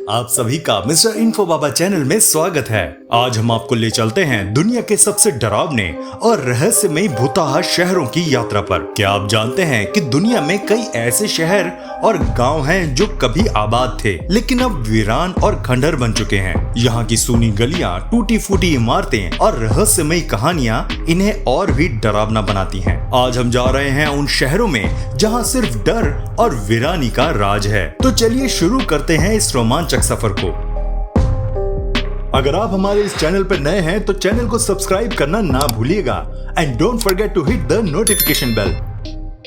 आप सभी का मिस्टर इन्फो बाबा चैनल में स्वागत है। आज हम आपको ले चलते हैं दुनिया के सबसे डरावने और रहस्यमयी भूताहा शहरों की यात्रा पर। क्या आप जानते हैं कि दुनिया में कई ऐसे शहर और गांव हैं जो कभी आबाद थे लेकिन अब वीरान और खंडहर बन चुके हैं। यहाँ की सूनी गलियाँ, टूटी फूटी इमारतें और रहस्यमयी कहानियाँ इन्हें और भी डरावना बनाती हैं। आज हम जा रहे हैं उन शहरों में जहाँ सिर्फ डर और वीरानी का राज है। तो चलिए शुरू करते हैं इस रोमांचक सफर को। अगर आप हमारे इस चैनल पर नए हैं तो चैनल को सब्सक्राइब करना ना भूलिएगा and don't forget to hit the notification bell.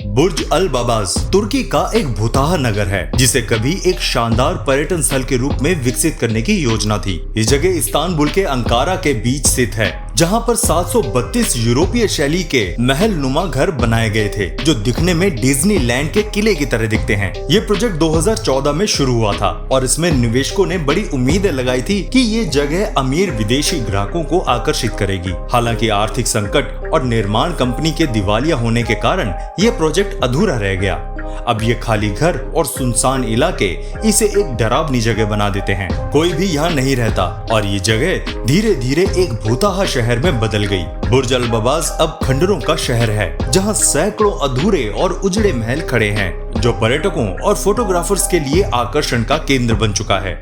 Burj Al Babas तुर्की का एक भूताहा नगर है जिसे कभी एक शानदार पर्यटन स्थल के रूप में विकसित करने की योजना थी। ये जगह इस्तांबुल के अंकारा के बीच स्थित है जहाँ पर 732 यूरोपीय शैली के महल नुमा घर बनाए गए थे जो दिखने में डिज्नीलैंड के किले की तरह दिखते हैं। ये प्रोजेक्ट 2014 में शुरू हुआ था और इसमें निवेशकों ने बड़ी उम्मीदें लगाई थी कि ये जगह अमीर विदेशी ग्राहकों को आकर्षित करेगी। हालांकि आर्थिक संकट और निर्माण कंपनी के दिवालिया होने के कारण ये प्रोजेक्ट अधूरा रह गया। अब ये खाली घर और सुनसान इलाके इसे एक डरावनी जगह बना देते हैं। कोई भी यहाँ नहीं रहता और ये जगह धीरे धीरे एक भूताहा शहर में बदल गई। बुर्ज अल बाबाज अब खंडरों का शहर है जहाँ सैकड़ों अधूरे और उजड़े महल खड़े हैं जो पर्यटकों और फोटोग्राफर्स के लिए आकर्षण का केंद्र बन चुका है।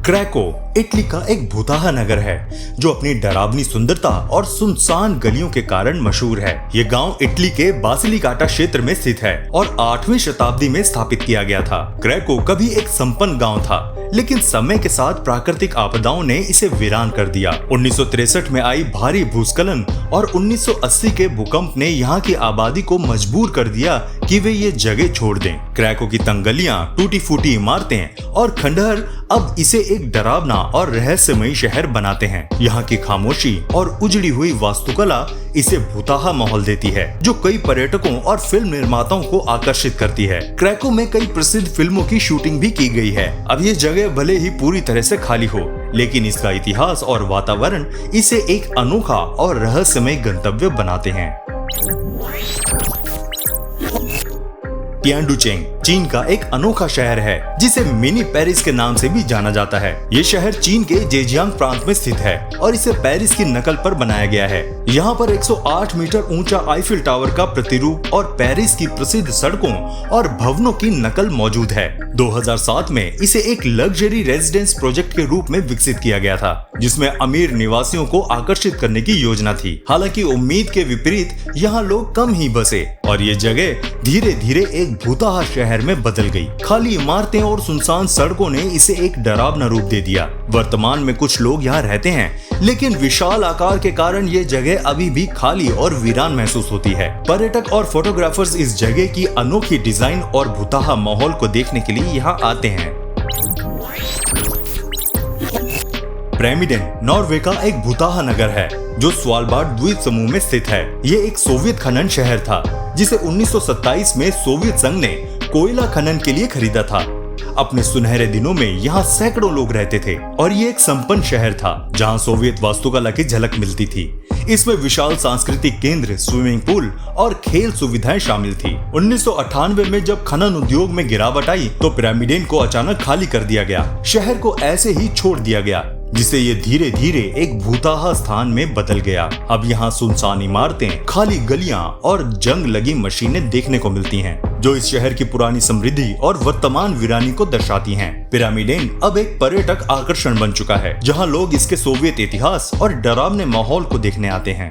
क्रैको इटली का एक भूताहा नगर है जो अपनी डरावनी सुंदरता और सुनसान गलियों के कारण मशहूर है। ये गांव इटली के बासिलिकाटा क्षेत्र में स्थित है और 8वीं शताब्दी में स्थापित किया गया था। क्रैको कभी एक संपन्न गांव था लेकिन समय के साथ प्राकृतिक आपदाओं ने इसे वीरान कर दिया। 1963 में आई भारी भूस्खलन और 1980 के भूकंप ने यहाँ की आबादी को मजबूर कर दिया कि वे ये जगह छोड़ दें। क्रैको की तंग गलियां, टूटी फूटी इमारतें और खंडहर अब इसे एक डरावना और रहस्यमयी शहर बनाते हैं। यहाँ की खामोशी और उजड़ी हुई वास्तुकला इसे भूताहा माहौल देती है जो कई पर्यटकों और फिल्म निर्माताओं को आकर्षित करती है। क्रैको में कई प्रसिद्ध फिल्मों की शूटिंग भी की गई है। अब ये जगह भले ही पूरी तरह से खाली हो लेकिन इसका इतिहास और वातावरण इसे एक अनोखा और रहस्यमय गंतव्य बनाते हैं। तियानडुचेंग चीन का एक अनोखा शहर है जिसे मिनी पेरिस के नाम से भी जाना जाता है। ये शहर चीन के जेजियांग प्रांत में स्थित है और इसे पेरिस की नकल पर बनाया गया है। यहाँ पर 108 मीटर ऊंचा आईफिल टावर का प्रतिरूप और पेरिस की प्रसिद्ध सड़कों और भवनों की नकल मौजूद है। 2007 में इसे एक लग्जरी रेजिडेंस प्रोजेक्ट के रूप में विकसित किया गया था जिसमें अमीर निवासियों को आकर्षित करने की योजना थी। हालांकि उम्मीद के विपरीत यहाँ लोग कम ही बसे और ये जगह धीरे धीरे एक भूताहा शहर में बदल गई। खाली इमारतें और सुनसान सड़कों ने इसे एक डरावना रूप दे दिया। वर्तमान में कुछ लोग यहाँ रहते हैं लेकिन विशाल आकार के कारण ये जगह अभी भी खाली और वीरान महसूस होती है। पर्यटक और फोटोग्राफर्स इस जगह की अनोखी डिजाइन और भूताहा माहौल को देखने के लिए यहाँ आते हैं। पिरामिडेन नॉर्वे का एक भूताहा नगर है जो स्वालबार्ड द्वीप समूह में स्थित है। ये एक सोवियत खनन शहर था जिसे 1927 में सोवियत संघ ने कोयला खनन के लिए खरीदा था। अपने सुनहरे दिनों में यहाँ सैकड़ों लोग रहते थे और ये एक संपन्न शहर था जहाँ सोवियत वास्तुकला की झलक मिलती थी। इसमें विशाल सांस्कृतिक केंद्र, स्विमिंग पूल और खेल सुविधाएं शामिल थी। 1998 में जब खनन उद्योग में गिरावट आई तो पिरामिडेन को अचानक खाली कर दिया गया। शहर को ऐसे ही छोड़ दिया गया जिससे ये धीरे धीरे एक भूताहा स्थान में बदल गया। अब यहाँ सुनसान इमारतें, खाली गलियां और जंग लगी मशीनें देखने को मिलती हैं जो इस शहर की पुरानी समृद्धि और वर्तमान वीरानी को दर्शाती हैं। पिरामिडेन अब एक पर्यटक आकर्षण बन चुका है जहाँ लोग इसके सोवियत इतिहास और डरावने माहौल को देखने आते हैं।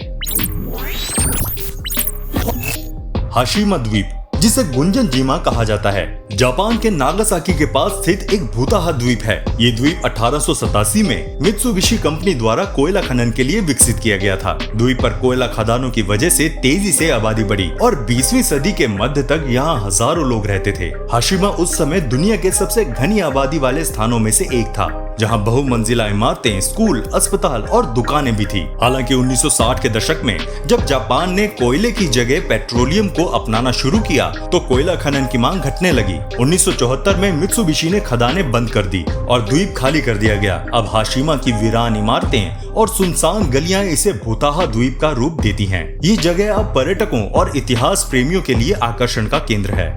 हाशिमा द्वीप जिसे गुंजनजीमा कहा जाता है जापान के नागासाकी के पास स्थित एक भूताहा द्वीप है। ये द्वीप 1887 में मित्सुबिशी कंपनी द्वारा कोयला खनन के लिए विकसित किया गया था। द्वीप पर कोयला खदानों की वजह से तेजी से आबादी बढ़ी और 20वीं सदी के मध्य तक यहाँ हजारों लोग रहते थे। हाशिमा उस समय दुनिया के सबसे घनी आबादी वाले स्थानों में से एक था जहाँ बहुमंजिला इमारतें, स्कूल, अस्पताल और दुकानें भी थी। हालांकि 1960 के दशक में जब जापान ने कोयले की जगह पेट्रोलियम को अपनाना शुरू किया तो कोयला खनन की मांग घटने लगी। 1974 में मित्सुबिशी ने खदानें बंद कर दी और द्वीप खाली कर दिया गया। अब हाशिमा की वीरान इमारतें और सुनसान गलियां इसे भूताहा द्वीप का रूप देती हैं। ये जगह अब पर्यटकों और इतिहास प्रेमियों के लिए आकर्षण का केंद्र है।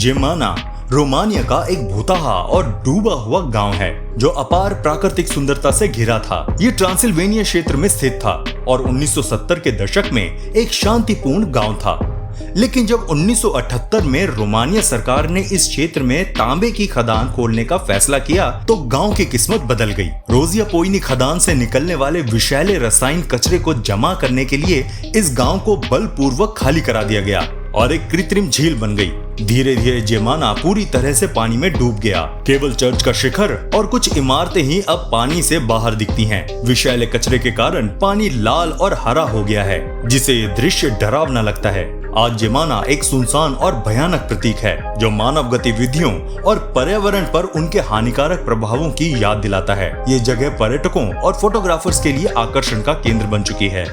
जेमाना रोमानिया का एक भूतहा और डूबा हुआ गांव है जो अपार प्राकृतिक सुंदरता से घिरा था। ये ट्रांसिल्वेनिया क्षेत्र में स्थित था और 1970 के दशक में एक शांतिपूर्ण गांव था। लेकिन जब 1978 में रोमानिया सरकार ने इस क्षेत्र में तांबे की खदान खोलने का फैसला किया तो गांव की किस्मत बदल गई। रोजिया पोइनी खदान से निकलने वाले विषैले रसायन कचरे को जमा करने के लिए इस गांव को बलपूर्वक खाली करा दिया गया और एक कृत्रिम झील बन गई। धीरे धीरे जेमाना पूरी तरह से पानी में डूब गया। केवल चर्च का शिखर और कुछ इमारतें ही अब पानी से बाहर दिखती हैं। विषैले कचरे के कारण पानी लाल और हरा हो गया है, जिसे ये दृश्य डरावना लगता है। आज जेमाना एक सुनसान और भयानक प्रतीक है जो मानव गतिविधियों और पर्यावरण पर उनके हानिकारक प्रभावों की याद दिलाता है। ये जगह पर्यटकों और फोटोग्राफर्स के लिए आकर्षण का केंद्र बन चुकी है।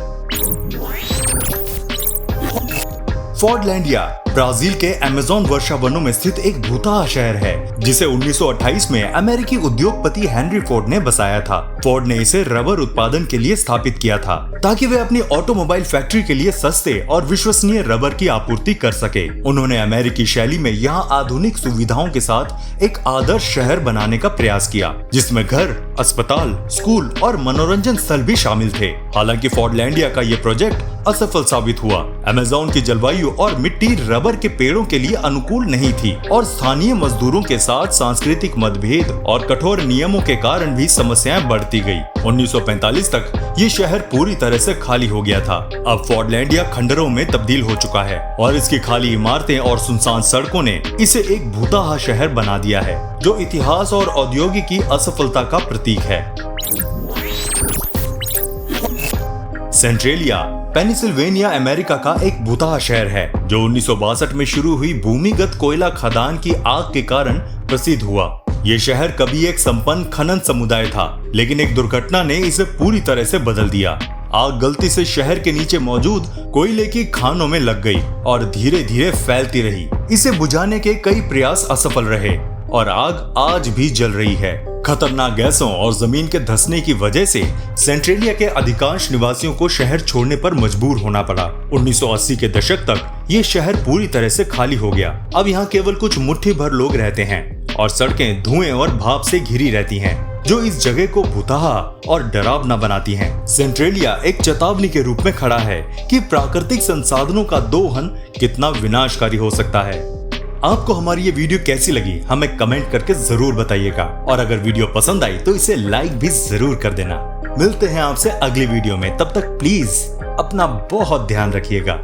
फोर्डलैंडिया ब्राजील के अमेज़न वर्षा वनों में स्थित एक भूतहा शहर है जिसे 1928 में अमेरिकी उद्योगपति हेनरी फोर्ड ने बसाया था। फोर्ड ने इसे रबर उत्पादन के लिए स्थापित किया था ताकि वे अपनी ऑटोमोबाइल फैक्ट्री के लिए सस्ते और विश्वसनीय रबर की आपूर्ति कर सके। उन्होंने अमेरिकी शैली में यहाँ आधुनिक सुविधाओं के साथ एक आदर्श शहर बनाने का प्रयास किया जिसमें घर, अस्पताल, स्कूल और मनोरंजन स्थल भी शामिल थे। हालांकि फोर्डलैंडिया का ये प्रोजेक्ट असफल साबित हुआ। अमेज़न की जलवायु और मिट्टी रबर के पेड़ों के लिए अनुकूल नहीं थी और स्थानीय मजदूरों के साथ सांस्कृतिक मतभेद और कठोर नियमों के कारण भी समस्याएं बढ़ती गई। 1945 तक ये शहर पूरी तरह से खाली हो गया था। अब फोर्डलैंडिया खंडरों में तब्दील हो चुका है और इसकी खाली इमारतें और सुनसान सड़कों ने इसे एक भूतहा शहर बना दिया है जो इतिहास और औद्योगिकी की असफलता का प्रतीक है। सेंट्रेलिया पेनिसिल्वेनिया अमेरिका का एक भूतहा शहर है जो 1962 में शुरू हुई भूमिगत कोयला खदान की आग के कारण प्रसिद्ध हुआ। ये शहर कभी एक संपन्न खनन समुदाय था, लेकिन एक दुर्घटना ने इसे पूरी तरह से बदल दिया। आग गलती से शहर के नीचे मौजूद कोयले की खानों में लग गई और धीरे धीरे फैलती रही। इसे बुझाने के कई प्रयास असफल रहे और आग आज भी जल रही है। खतरनाक गैसों और जमीन के धंसने की वजह से सेंट्रेलिया के अधिकांश निवासियों को शहर छोड़ने पर मजबूर होना पड़ा। 1980 के दशक तक ये शहर पूरी तरह से खाली हो गया। अब यहाँ केवल कुछ मुट्ठी भर लोग रहते हैं और सड़कें धुएं और भाप से घिरी रहती हैं, जो इस जगह को भूतहा और डरावना बनाती हैं। सेंट्रेलिया एक चेतावनी के रूप में खड़ा है कि प्राकृतिक संसाधनों का दोहन कितना विनाशकारी हो सकता है। आपको हमारी ये वीडियो कैसी लगी हमें कमेंट करके जरूर बताइएगा और अगर वीडियो पसंद आई तो इसे लाइक भी जरूर कर देना। मिलते हैं आपसे अगली वीडियो में, तब तक प्लीज अपना बहुत ध्यान रखिएगा।